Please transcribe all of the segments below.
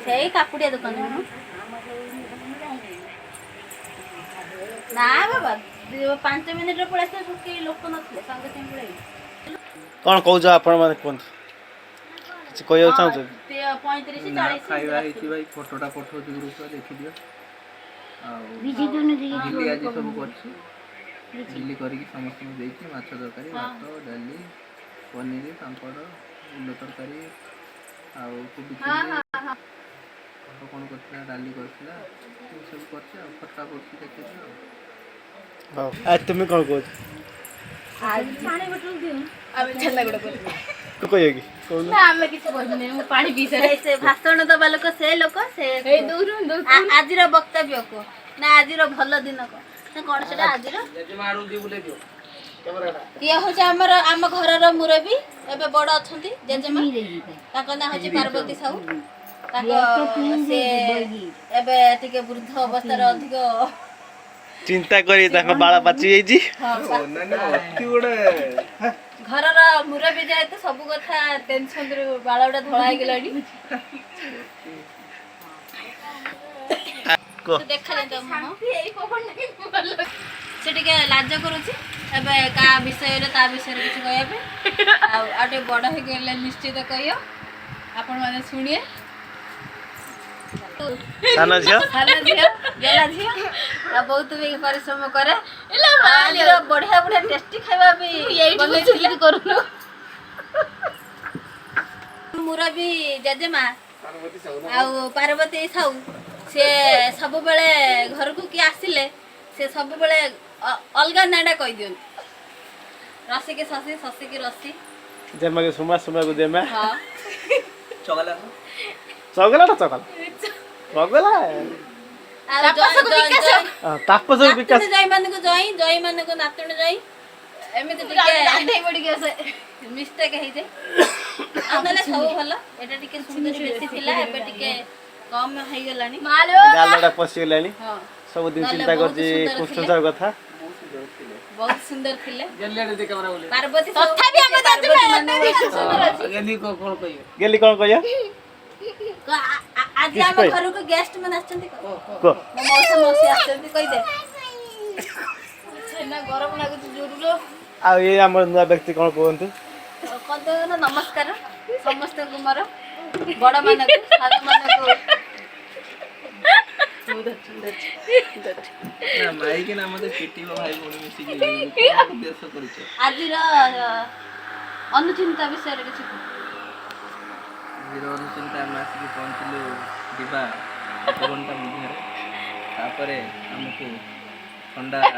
ସେଇ କାକୁଡିଆ ଦୋକାନ ନା ବାବା 5 ମିନିଟରେ ପଳେଇ ଆସିଲେ କେହି ଲୋକ ନଥିଲେ ସାଙ୍ଗେ ସାଙ୍ଗେ ପଳେଇଲେ। କ'ଣ କହୁଛ ଆପଣ ମାନେ କୁହନ୍ତୁ କିଛି କହିବାକୁ ଚାହୁଁଛ? 35 ନା 40 ଖାଇବା ହେଇଛି ଭାଇ ଫଟୋଟା ପଠଉଛି ଗ୍ରୁପରେ ଦେଖିଦିଅ। ଆଉ ଝିଲି ଆଜି ସବୁ କରିଛି। ଝିଲି କରିକି ସମସ୍ତଙ୍କୁ ଦେଇଛି ମାଛ ତରକାରୀ ଭାତ ଡାଲି ପନିର ପାମ୍ପଡ଼ ଗୁଣ୍ଡ ତରକାରୀ ଆଉ କୋବି ଚିଲି ଆଉ କ'ଣ କରିଥିଲା ଡାଲି କରିଥିଲା ସବୁ କରିଛି ଆଉ ଫଟୋ ପଡ଼ୁଛି ଦେଖିଛି ଆଉ। ହଉ ଆଜି ତୁମେ କ'ଣ କହୁଛ? ପାଣି ବୋଟଲ ଦିଅ ଆମେ ଛେନାଗୁଡ କରିବୁ। ତୁ କହିବ କି କହୁନୁ? ନା ଆମେ କିଛି କହିବୁନି ମୁଁ ପାଣି ପିଇ ସାରେ। ସେ ଭାଷଣ ଦବା ଲୋକ ସେ ଆଜିର ବକ୍ତବ୍ୟ କୁହ ନା ଆଜିର ଭଲ ଦିନ କହ ନା କ'ଣ ସେଟା ଆଜିର ଇଏ ହଉଛି ଆମ ଘରର ମୁରବୀ ଏବେ ବଡ଼ ଅଛନ୍ତି ଜେଜେମା ତାଙ୍କ ନାଁ ହଉଛି ପାର୍ବତୀ ସାହୁ। ସେ ଏବେ ଟିକେ ବୃଦ୍ଧ ଅବସ୍ଥାରେ ଅଧିକ ଚିନ୍ତା କରି ତାଙ୍କ ବାଳ ପାଚି ଯାଇଛି। ଘରର ମୁରବୀ ଯେହେତୁ ସବୁ କଥା ଟେନସନରୁ ବାଳ ଗୁଡ଼ା ଧଳା ହେଇଗଲାଣି। ସେ ଟିକେ ଲାଜ କରୁଛି ଏବେ କାହା ବିଷୟରେ ତା ବିଷୟରେ କିଛି କହିବା ପାଇଁ ଆଉ ଟିକେ ବଡ଼ ହେଇଗଲେ ନିଶ୍ଚିତ କହିବ ଆପଣ ମାନେ ଶୁଣିବେ। ସାନ ଝିଅ ଗେଲା ଝିଅ ଆଉ ବହୁତ ବି ପରିଶ୍ରମ କରେ ବଢିଆ ବଢିଆ ଟେଷ୍ଟି ଖାଇବା ବି କରୁନୁ। ମୁରବୀ ଜେଜେମା ଆଉ ପାର୍ବତୀ ସାହୁ ସେ ସବୁବେଳେ ଘରକୁ କିଏ ଆସିଲେ ସେ ସବୁବେଳେ ଅଲଗା ନାଁଟା କହିଦିଅନ୍ତି। ରସିକି ଶଶି ଶଶିକି ରସି ଯେମାକି ସୁମା ସୁମାକୁ ଯେମା ଚଗଲା ଚଗଲାଟା ଚଗଲା ଚଗଲା ତାପସ ବିକାଶ ଜୟ ମାନଙ୍କୁ ଜୟ ମାନଙ୍କୁ ନାତୁଣୀ ଜୟ ଏମିତି ଟିକେ ମିଷ୍ଟେକ୍ ହେଇଯାଏ ଆଉ ନହେଲେ ସବୁ ଭଲ। ଏଟା ଟିକେ ସୁନ୍ଦରୀ ବେଶୀ ଥିଲା ଏବେ ଟିକେ କମ ହେଇଗଲାଣି ଗାଲଟା ପଶିଗଲାଣି ସବୁଦିନ ଚିନ୍ତା କରୁଛି କୃଷ୍ଣ ସାହୁ କଥା। ବହୁତ ସୁନ୍ଦର ଥିଲେ ପାର୍ବତୀ ତଥାପି ଆମେ ଗେଲି କ'ଣ କହିବା? ଆଜି ଆମ ଘରକୁ ଗେଷ୍ଟ ମାନେ ଆସିଛନ୍ତି ମୋ ମଉସା ମଉସୀ ଆସିଛନ୍ତି କହିଦେ ଗରମ ଲାଗୁଛି ଜୋରଲୋ। ଆଉ ଏ ଆମର ନୂଆ ବ୍ୟକ୍ତି କ'ଣ କୁହନ୍ତୁ? ନମସ୍କାର ସମସ୍ତଙ୍କୁ ମୋର ବଡ଼ ମାନଙ୍କୁ ସାନ ମାନଙ୍କୁ ଆଜିର ଅନୁଚିନ୍ତା ବିଷୟରେ କିଛି ଅନୁଚିନ୍ତା ଆମେ ଆସିକି ପହଞ୍ଚିଲୁ ଯିବା 1 ଘଣ୍ଟା ମଧ୍ୟରେ ତାପରେ ଆମକୁ ଥଣ୍ଡା ପାଇଁ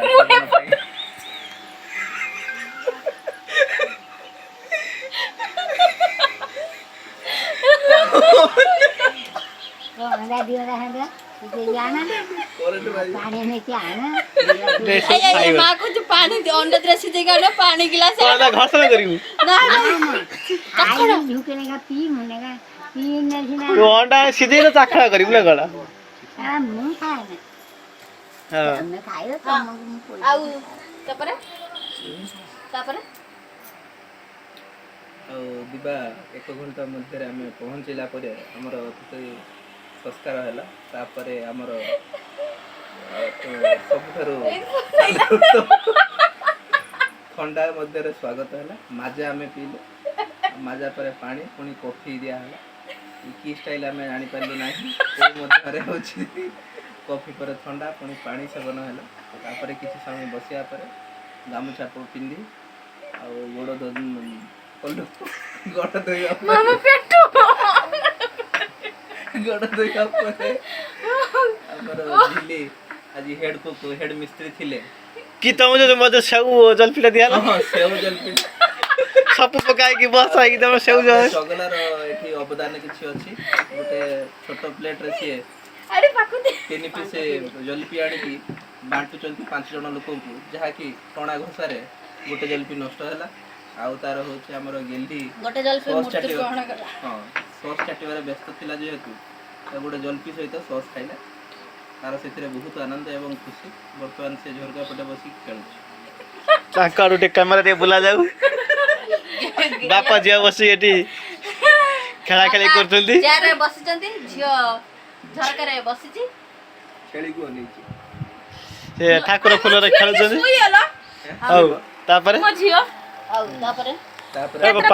ପାଣି ଅଣ୍ଡା ଦ୍ରେସି ଦେଇକି ପାଣି ଗ୍ଲାସ ଘର୍ଷଣ କରିବୁ ତୁ ଅଣ୍ଡା ସିଝେଇ ଚାଖଣା କରିବୁ ନା କ'ଣ? ଆଉ ତାପରେ ଆଉ ଯିବା 1 ଘଣ୍ଟା ମଧ୍ୟରେ ଆମେ ପହଞ୍ଚିଲା ପରେ ଆମର ସଂସ୍କାର ହେଲା ତାପରେ ଆମର ସବୁଠାରୁ ଥଣ୍ଡା ମଧ୍ୟରେ ସ୍ୱାଗତ ହେଲା ମାଜା ଆମେ ପିଇଲୁ ମାଜା ପରେ ପାଣି ପୁଣି କଫି ଦିଆହେଲା କି ଷ୍ଟାଇଲ ଆମେ ଜାଣିପାରିଲୁ ନାହିଁ ମଧ୍ୟରେ ହେଉଛି କଫି ପରେ ଥଣ୍ଡା ପୁଣି ପାଣି ସେବନ ହେଲା ତାପରେ କିଛି ସମୟ ବସିବା ପରେ ଗାମୁଛା ପିନ୍ଧି ଆଉ ଗୋଡ଼ ଧୋଇବା ପରେ ଆମର ଝିଲି ଆଜି ହେଡ୍ ମିସ୍ତ୍ରୀ ଥିଲେ କି ତମେ ଯୋଉ ମତେ ସେଉ ଜଲପିଟା ଦିଆଲା ସେଉ ଜଲପି ସବୁ ପକାଇକି ବସା ହେଇକି ତମେ ସେଉ ଚଗଲାର ଏଠି ଅବଦାନ କିଛି ଅଛି ଗୋଟେ ଛୋଟ ପ୍ଲେଟରେ ସିଏ 3 ପିସ୍ ଜଲପି ଆଣିକି ବାଣ୍ଟୁଛନ୍ତି 5 ଜଣ ଲୋକଙ୍କୁ ଯାହାକି ଟଣା ଘୋଷାରେ ଗୋଟେ ଜଲପି ନଷ୍ଟ ହେଲା ଆଉ ତାର ହେଉଛି ଆମର ଗେଣ୍ଡି ଗୋଟେ ଜଲପି ସସ୍ ଚାଟିବାରେ ବ୍ୟସ୍ତ ଥିଲା ଯେହେତୁ ଗୋଟେ ଜଲପି ସହିତ ସସ୍ ଖାଇଲା ତାର ସେଥିରେ ବହୁତ ଆନନ୍ଦ ଏବଂ ଖୁସି ବର୍ତ୍ତମାନ ସେ ଝରକା ପଟେ ବସିକି ଖେଳୁଛି ତାଙ୍କ ଆଡୁ ଟିକେ କ୍ୟାମେରା ଟିକେ ବୁଲା ଯାଉ ବାପା ଝିଅ ବସି ଏଠି ଖେଳା ଖେଳି କରୁଛନ୍ତି ଚେୟାରରେ ବସିଛନ୍ତି ଝିଅ ଝରକାରେ ବସିଛି ଛେଳିକୁ ଅନେଇଛି ସେ ଠାକୁର ଫୁଲରେ ଖେଳୁଛନ୍ତି ଶୋଇଗଲ ହଉ ତାପରେ ମୋ ଝିଅ ଆଉ ତାପରେ ତାପରେ